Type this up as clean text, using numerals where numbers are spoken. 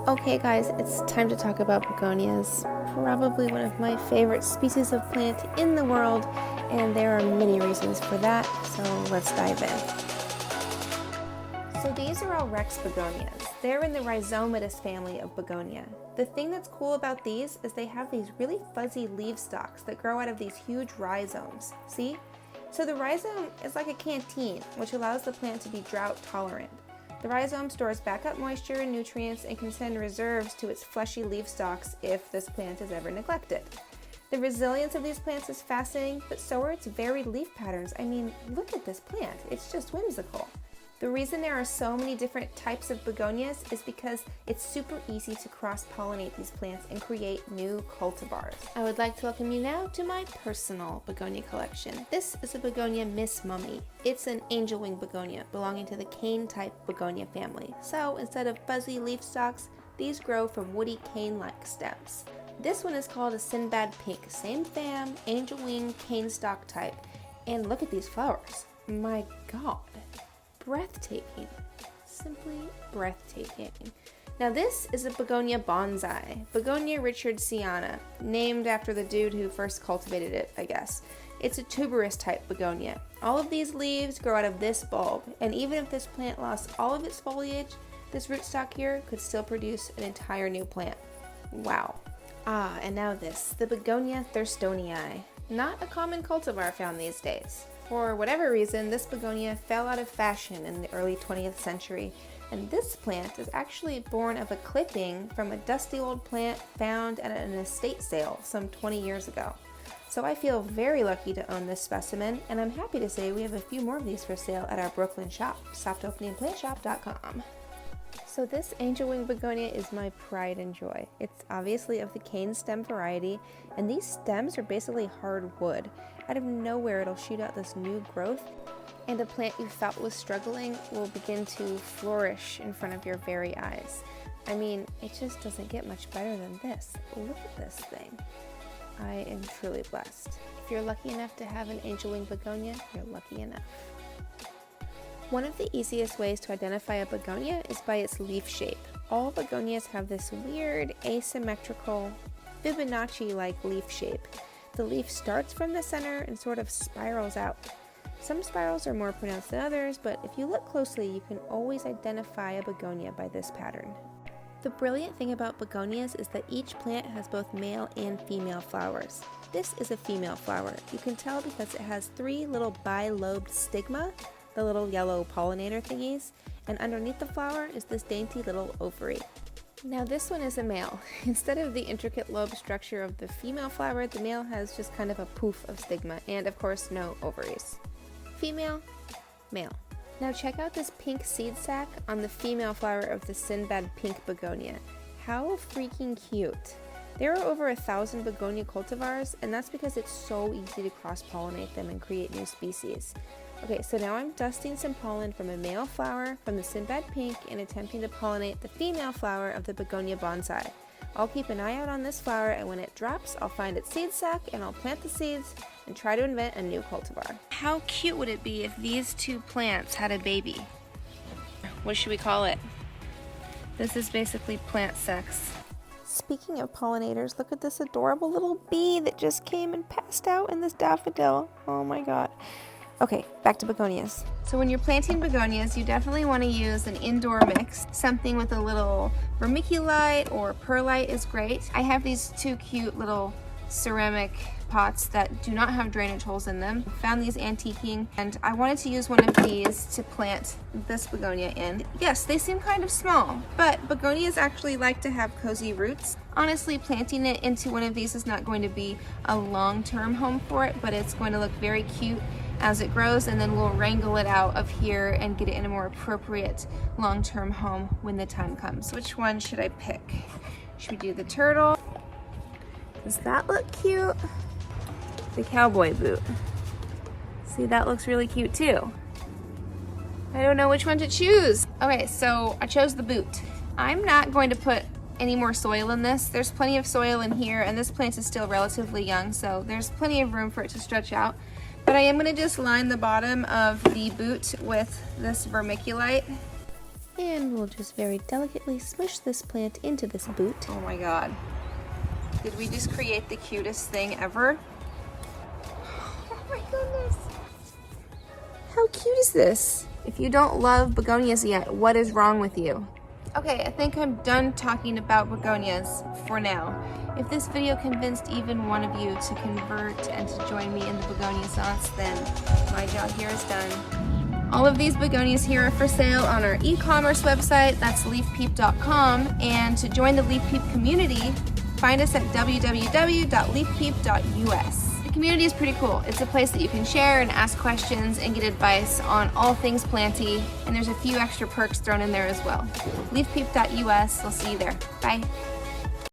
Okay guys, it's time to talk about begonias, probably one of my favorite species of plant in the world, and there are many reasons for that, so let's dive in. So these are all Rex begonias. They're in the rhizomatous family of begonia. The thing that's cool about these is they have these really fuzzy leaf stalks that grow out of these huge rhizomes. See? So the rhizome is like a canteen, which allows the plant to be drought tolerant. The rhizome stores backup moisture and nutrients and can send reserves to its fleshy leaf stalks if this plant is ever neglected. The resilience of these plants is fascinating, but so are its varied leaf patterns. I mean, look at this plant. It's just whimsical. The reason there are so many different types of begonias is because it's super easy to cross-pollinate these plants and create new cultivars. I would like to welcome you now to my personal begonia collection. This is a begonia Miss Mummy. It's an angel wing begonia belonging to the cane-type begonia family. So instead of fuzzy leaf stalks, these grow from woody cane-like stems. This one is called a Sinbad Pink, same fam, angel wing, cane stalk type. And look at these flowers. My God. Breathtaking. Simply breathtaking. Now this is a begonia bonsai, Begonia richardsiana, named after the dude who first cultivated it, I guess. It's a tuberous type begonia. All of these leaves grow out of this bulb, and even if this plant lost all of its foliage, this rootstock here could still produce an entire new plant. Wow. Ah, and now this, the Begonia thurstonii. Not a common cultivar found these days. For whatever reason, this begonia fell out of fashion in the early 20th century, and this plant is actually born of a clipping from a dusty old plant found at an estate sale some 20 years ago. So I feel very lucky to own this specimen, and I'm happy to say we have a few more of these for sale at our Brooklyn shop, softopeningplantshop.com. So this angel wing begonia is my pride and joy. It's obviously of the cane stem variety, and these stems are basically hard wood. Out of nowhere it'll shoot out this new growth, and a plant you thought was struggling will begin to flourish in front of your very eyes. I mean, it just doesn't get much better than this. Look at this thing. I am truly blessed. If you're lucky enough to have an angel wing begonia, you're lucky enough. One of the easiest ways to identify a begonia is by its leaf shape. All begonias have this weird, asymmetrical, Fibonacci-like leaf shape. The leaf starts from the center and sort of spirals out. Some spirals are more pronounced than others, but if you look closely, you can always identify a begonia by this pattern. The brilliant thing about begonias is that each plant has both male and female flowers. This is a female flower. You can tell because it has 3 little bilobed stigma, the little yellow pollinator thingies, and underneath the flower is this dainty little ovary. Now this one is a male. Instead of the intricate lobe structure of the female flower, the male has just kind of a poof of stigma, and of course no ovaries. Female, male. Now check out this pink seed sac on the female flower of the Sinbad Pink begonia. How freaking cute. There are over 1,000 begonia cultivars, and that's because it's so easy to cross-pollinate them and create new species. Okay, so now I'm dusting some pollen from a male flower from the Sinbad Pink and attempting to pollinate the female flower of the Begonia bonsai. I'll keep an eye out on this flower, and when it drops, I'll find its seed sac and I'll plant the seeds and try to invent a new cultivar. How cute would it be if these two plants had a baby? What should we call it? This is basically plant sex. Speaking of pollinators, look at this adorable little bee that just came and passed out in this daffodil. Oh my God. Okay, back to begonias. So when you're planting begonias, you definitely want to use an indoor mix. Something with a little vermiculite or perlite is great. I have these 2 cute little ceramic pots that do not have drainage holes in them. Found these antiquing, and I wanted to use one of these to plant this begonia in. Yes, they seem kind of small, but begonias actually like to have cozy roots. Honestly, planting it into one of these is not going to be a long-term home for it, but it's going to look very cute as it grows, and then we'll wrangle it out of here and get it in a more appropriate long-term home when the time comes. Which one should I pick? Should we do the turtle? Does that look cute? The cowboy boot. See, that looks really cute too. I don't know which one to choose. Okay, so I chose the boot. I'm not going to put any more soil in this. There's plenty of soil in here, and this plant is still relatively young, so there's plenty of room for it to stretch out. But I am going to just line the bottom of the boot with this vermiculite. And we'll just very delicately smush this plant into this boot. Oh my god. Did we just create the cutest thing ever? Oh my goodness. How cute is this? If you don't love begonias yet, what is wrong with you? Okay, I think I'm done talking about begonias for now. If this video convinced even one of you to convert and to join me in the Begonia-ssance, then my job here is done. All of these begonias here are for sale on our e-commerce website, that's leafpeep.com, and to join the Leaf Peep community, find us at www.leafpeep.us. The community is pretty cool. It's a place that you can share and ask questions and get advice on all things planty, and there's a few extra perks thrown in there as well. leafpeep.us, we'll see you there. Bye.